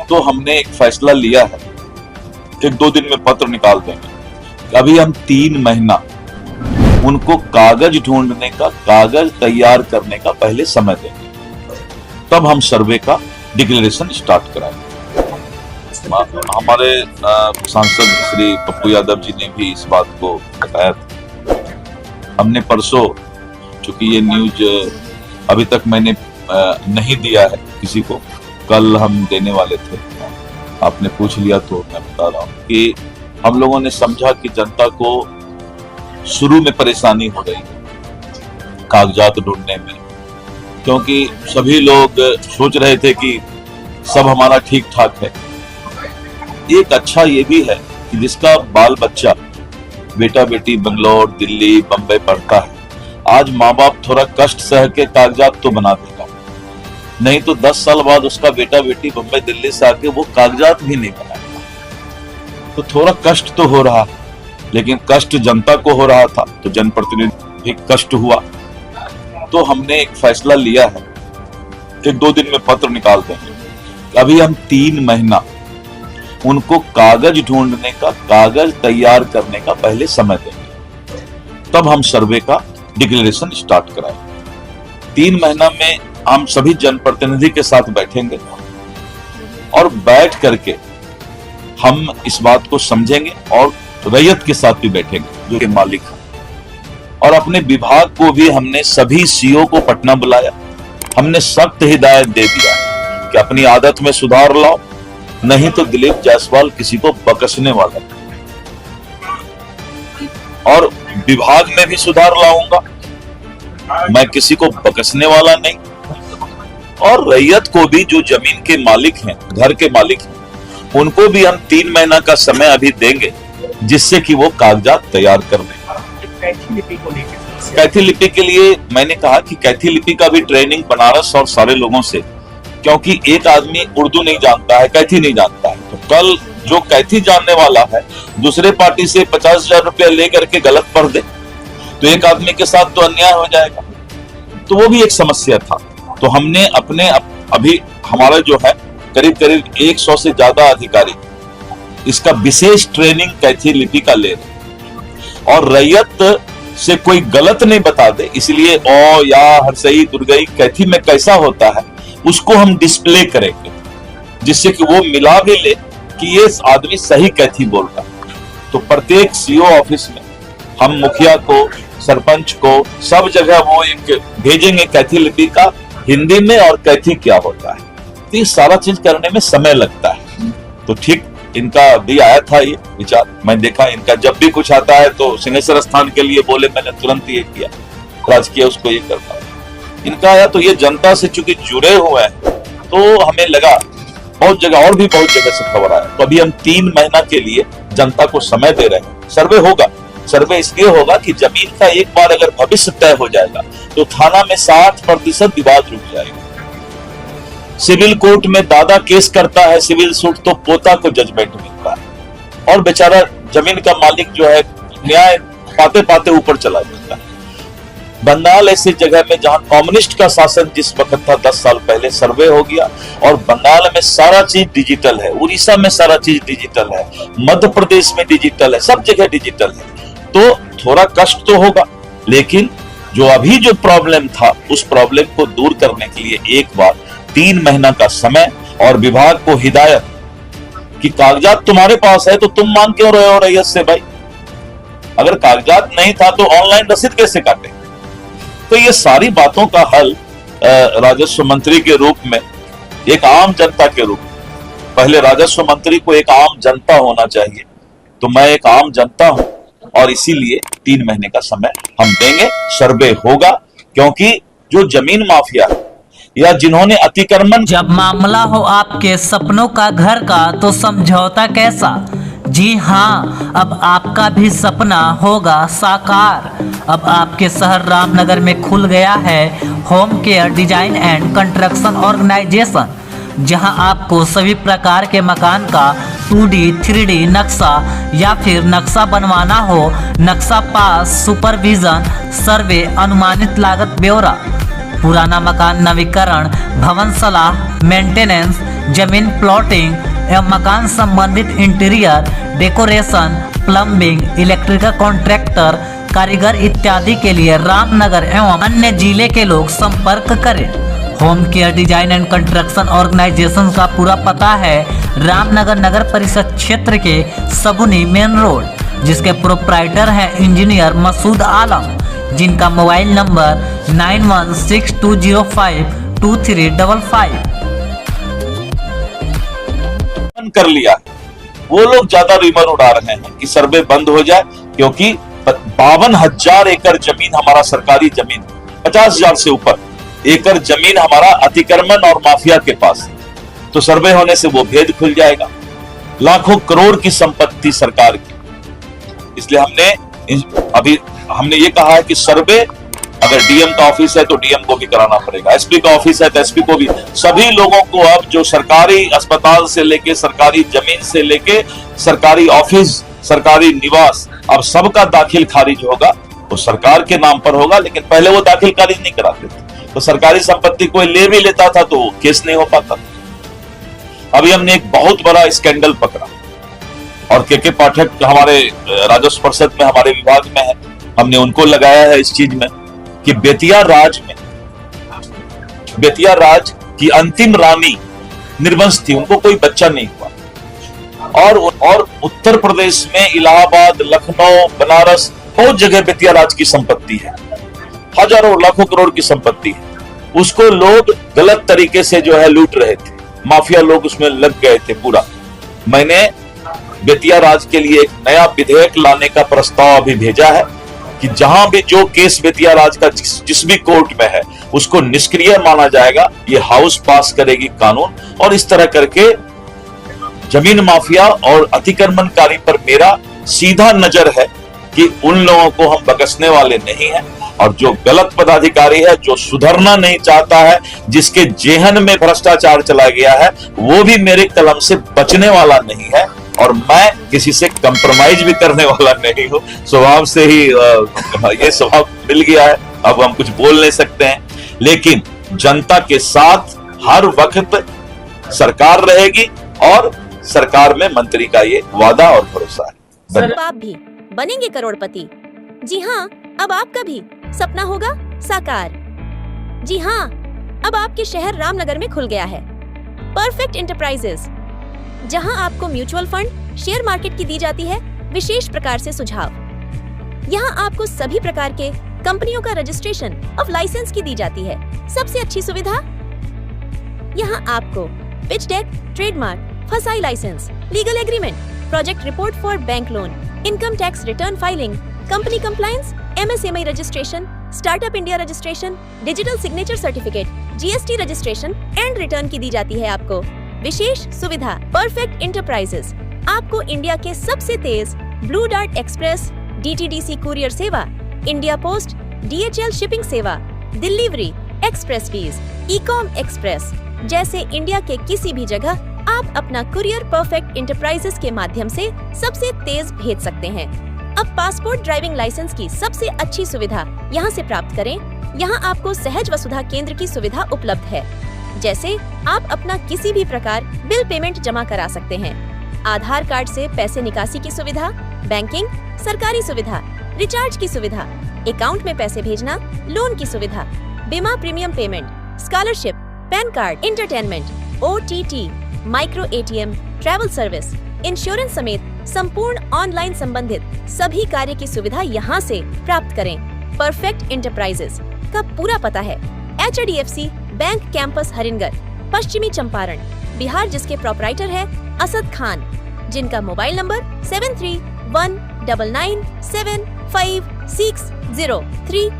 तो हमने एक फैसला लिया है, 1-2 दिन में पत्र निकाल देंगे। अभी हम 3 महीना उनको कागज ढूंढने का, कागज तैयार करने का पहले समय देंगे, तब हम सर्वे का डिक्लेरेशन स्टार्ट कराएंगे। हमारे सांसद श्री पप्पू यादव जी ने भी इस बात को बताया था। हमने परसों, चूंकि ये न्यूज अभी तक मैंने नहीं दिया है किसी को, कल हम देने वाले थे, आपने पूछ लिया तो मैं बता रहा हूं कि हम लोगों ने समझा कि जनता को शुरू में परेशानी हो रही है कागजात ढूंढने में, क्योंकि सभी लोग सोच रहे थे कि सब हमारा ठीक ठाक है। एक अच्छा ये भी है कि जिसका बाल बच्चा, बेटा बेटी बेंगलोर, दिल्ली, बंबई पढ़ता है, आज माँ बाप थोड़ा कष्ट सह के कागजात तो बना देगा, नहीं तो 10 साल बाद उसका बेटा बेटी बंबई दिल्ली से आके वो कागजात भी नहीं बनाएगा। तो थोड़ा कष्ट तो हो रहा है, लेकिन कष्ट जनता को हो रहा था तो जनप्रतिनिधि भी कष्ट हुआ। तो हमने एक फैसला लिया है, 1-2 दिन में पत्र निकाल देंगे। अभी हम 3 महीना उनको कागज ढूंढने का, कागज तैयार करने का पहले समय देंगे, तब हम सर्वे का डिक्लेरेशन स्टार्ट कराएंगे। 3 महीना में हम सभी जनप्रतिनिधि के साथ बैठेंगे और बैठ करके हम इस बात को समझेंगे और रैयत के साथ भी बैठेंगे जो कि मालिक है। और अपने विभाग को भी हमने सभी सीओ को पटना बुलाया, हमने सख्त हिदायत दे दिया कि अपनी आदत में सुधार लाओ, नहीं तो दिलीप जायसवाल किसी को बकसने वाला है। और विभाग में भी सुधार लाऊंगा, मैं किसी को बकसने वाला नहीं। और रैयत को भी, जो जमीन के मालिक हैं, घर के मालिक हैं, उनको भी हम 3 महीना का समय अभी देंगे, जिससे कि वो कागजात तैयार कर दें। कैथी लिपि के लिए मैंने कहा कि कैथी लिपि का भी ट्रेनिंग बनारस और सारे लोगों से, क्योंकि एक आदमी उर्दू नहीं जानता है, कैथी नहीं जानता है, तो कल जो कैथी जानने वाला है दूसरे पार्टी से 50,000 रुपया लेकर के गलत पढ़ दे तो एक आदमी के साथ तो अन्याय हो जाएगा। तो वो भी एक समस्या था। तो हमने अपने अभी हमारा जो है करीब 100 से ज्यादा अधिकारी इसका विशेष ट्रेनिंग कैथी लिपि का ले रहे, और रैयत से कोई गलत नहीं बता दे, इसलिए ओ या हरसई दुर्गई कैथी में कैसा होता है उसको हम डिस्प्ले करेंगे, जिससे कि वो मिला भी ले कि ये आदमी सही कैथी बोल रहा है। तो प्रत्येक सीओ ऑफिस में हम मुखिया को, सरपंच को, सब जगह वो एक भेजेंगे कैथी लिपि का हिंदी में और कैथी क्या होता है। तो ये सारा चीज करने में समय लगता है। तो ठीक इनका भी आया था ये विचार, मैं देखा इनका जब भी कुछ आता है तो सिंहेश्वर स्थान के लिए बोले, मैंने तुरंत ये किया, राजकीय उसको ये करता है। इनका आया तो ये जनता से चूंकि जुड़े हुए हैं तो हमें लगा, बहुत जगह और भी बहुत जगह से खबर आया। तो अभी हम 3 महीना के लिए जनता को समय दे रहे हैं। सर्वे होगा, सर्वे इसलिए होगा कि जमीन का एक बार अगर भविष्य तय हो जाएगा तो थाना में 60% विवाद रुक जाएगा। सिविल कोर्ट में दादा केस करता है सिविल सूट तो पोता को जजमेंट मिलता है, और बेचारा जमीन का मालिक जो है न्याय पाते पाते ऊपर चला जाता है। बंगाल ऐसी जगह में जहां कम्युनिस्ट का शासन जिस वक्त था 10 साल पहले, सर्वे हो गया और बंगाल में सारा चीज डिजिटल है, उड़ीसा में सारा चीज डिजिटल है, मध्य प्रदेश में डिजिटल है, सब जगह डिजिटल है। तो थोड़ा कष्ट तो होगा, लेकिन जो अभी जो प्रॉब्लम था उस प्रॉब्लम को दूर करने के लिए एक बार 3 महीना का समय और विभाग को हिदायत कि कागजात तुम्हारे पास है तो तुम मांग क्यों रहे हो रैयत से भाई? अगर कागजात नहीं था तो ऑनलाइन रसीद कैसे काटे? तो ये सारी बातों का हल राजस्व मंत्री के रूप में, एक आम जनता के रूप में, पहले राजस्व मंत्री को एक आम जनता होना चाहिए, तो मैं एक आम जनता हूं और इसीलिए 3 महीने का समय हम देंगे। सर्वे होगा, क्योंकि जो जमीन माफिया या जिन्होंने अतिक्रमण, जब मामला हो आपके सपनों का घर का तो समझौता कैसा? जी हाँ, अब आपका भी सपना होगा साकार। अब आपके शहर रामनगर में खुल गया है home care design and construction organisation, जहां आपको सभी प्रकार के मकान का 2D 3D नक्शा या फिर नक्शा बनवाना हो, नक्शा पास, सुपरविजन, सर्वे, अनुमानित लागत ब्यौरा, पुराना मकान नवीकरण, भवन सलाह, मेंटेनेंस, जमीन प्लॉटिंग एवं मकान संबंधित interior decoration, plumbing, electrical contractor, कारीगर इत्यादि के लिए रामनगर एवं अन्य जिले के लोग संपर्क करें। Home care design and construction organisation का पूरा पता है रामनगर नगर परिषद क्षेत्र के सबुनी मेन रोड, जिसके प्रोप्राइटर हैं इंजीनियर मसूद आलम, जिनका मोबाइल नंबर 9162052355। कर लिया, वो लोग ज्यादा रिमर उड़ा रहे हैं कि सर्वे बंद हो जाए, क्योंकि 52,000 एकड़ जमीन हमारा सरकारी जमीन, 50,000 से ऊपर एकड़ जमीन हमारा अतिक्रमण और माफिया के पास है। तो सर्वे होने से वो भेद खुल जाएगा। लाखों करोड़ की संपत्ति सरकार की, इसलिए हमने ये कहा है कि सर्वे अगर डीएम का ऑफिस है तो डीएम को भी कराना पड़ेगा, एसपी का ऑफिस है तो एसपी को भी, सभी लोगों को अब जो सरकारी अस्पताल से लेके सरकारी जमीन से लेके सरकारी ऑफिस, सरकारी निवास, अब सबका दाखिल खारिज होगा, वो सरकार के नाम पर होगा। लेकिन पहले वो दाखिल खारिज नहीं कराते थे, तो सरकारी संपत्ति कोई ले भी लेता था तो केस नहीं हो पाता। अभी हमने एक बहुत बड़ा स्कैंडल पकड़ा और के पाठक हमारे राजस्व परिषद में हमारे विभाग में है, हमने उनको लगाया है इस चीज में कि बेतिया राज की अंतिम रानी निर्वंश थी, उनको कोई बच्चा नहीं हुआ। और उत्तर प्रदेश में इलाहाबाद, लखनऊ, बनारस, बहुत जगह बेतिया राज की संपत्ति है, हजारों लाखों करोड़ की संपत्ति है। उसको लोग गलत तरीके से जो है लूट रहे थे, माफिया लोग उसमें लग गए थे पूरा। मैंने बेतिया राज के लिए एक नया विधेयक लाने का प्रस्ताव अभी भेजा है कि जहां भी जो केस बेतिया राज का जिस भी कोर्ट में है उसको निष्क्रिय माना जाएगा। ये हाउस पास करेगी कानून, और इस तरह करके जमीन माफिया और अतिक्रमणकारी पर मेरा सीधा नजर है कि उन लोगों को हम बख्शने वाले नहीं हैं। और जो गलत पदाधिकारी है, जो सुधरना नहीं चाहता है, जिसके जेहन में भ्रष्टाचार चला गया है, वो भी मेरे कलम से बचने वाला नहीं है। और मैं किसी से कंप्रोमाइज भी करने वाला नहीं हूं। स्वभाव से ही ये स्वभाव मिल गया है, अब हम कुछ बोल नहीं सकते हैं। लेकिन जनता के साथ हर वक्त सरकार रहेगी और सरकार में मंत्री का ये वादा और भरोसा है। आप भी बनेंगे करोड़पति। जी हाँ, अब आपका भी सपना होगा साकार। जी हाँ, अब आपके शहर रामनगर में खुल गया है परफेक्ट एंटरप्राइजेस, जहां आपको म्यूचुअल फंड, शेयर मार्केट की दी जाती है विशेष प्रकार से सुझाव। यहां आपको सभी प्रकार के कंपनियों का रजिस्ट्रेशन ऑफ लाइसेंस की दी जाती है। सबसे अच्छी सुविधा, यहां आपको pitch deck, trademark, FSSAI licence, legal agreement, project report for bank loan, income tax return filing, company compliance, MSME registration, startup India registration, digital signature certificate, GST registration and return की दी जाती है आपको विशेष सुविधा। परफेक्ट एंटरप्राइजेस आपको India के सबसे तेज Blue Dart Express, DTDC courier सेवा, इंडिया पोस्ट, डीएचएल शिपिंग सेवा, delivery, express fees, Ecom Express जैसे इंडिया के किसी भी जगह आप अपना कुरियर परफेक्ट एंटरप्राइजेस के माध्यम से सबसे तेज भेज सकते हैं। अब पासपोर्ट, ड्राइविंग लाइसेंस की सबसे अच्छी सुविधा यहाँ से प्राप्त करें। यहाँ आपको सहज वसुधा केंद्र की सुविधा उपलब्ध है, जैसे आप अपना किसी भी प्रकार बिल पेमेंट जमा करा सकते हैं, आधार कार्ड से पैसे निकासी की सुविधा, बैंकिंग, सरकारी सुविधा, रिचार्ज की सुविधा, अकाउंट में पैसे भेजना, लोन की सुविधा, बीमा premium payment, scholarship, pan card, entertainment, OTT, micro ATM, travel service, insurance समेत संपूर्ण ऑनलाइन संबंधित सभी कार्य की सुविधा यहाँ से प्राप्त करें। परफेक्ट एंटरप्राइजेस का पूरा पता है HDFC बैंक कैंपस हरिनगर, पश्चिमी चंपारण, बिहार, जिसके प्रोपराइटर है असद खान, जिनका मोबाइल नंबर 7319975603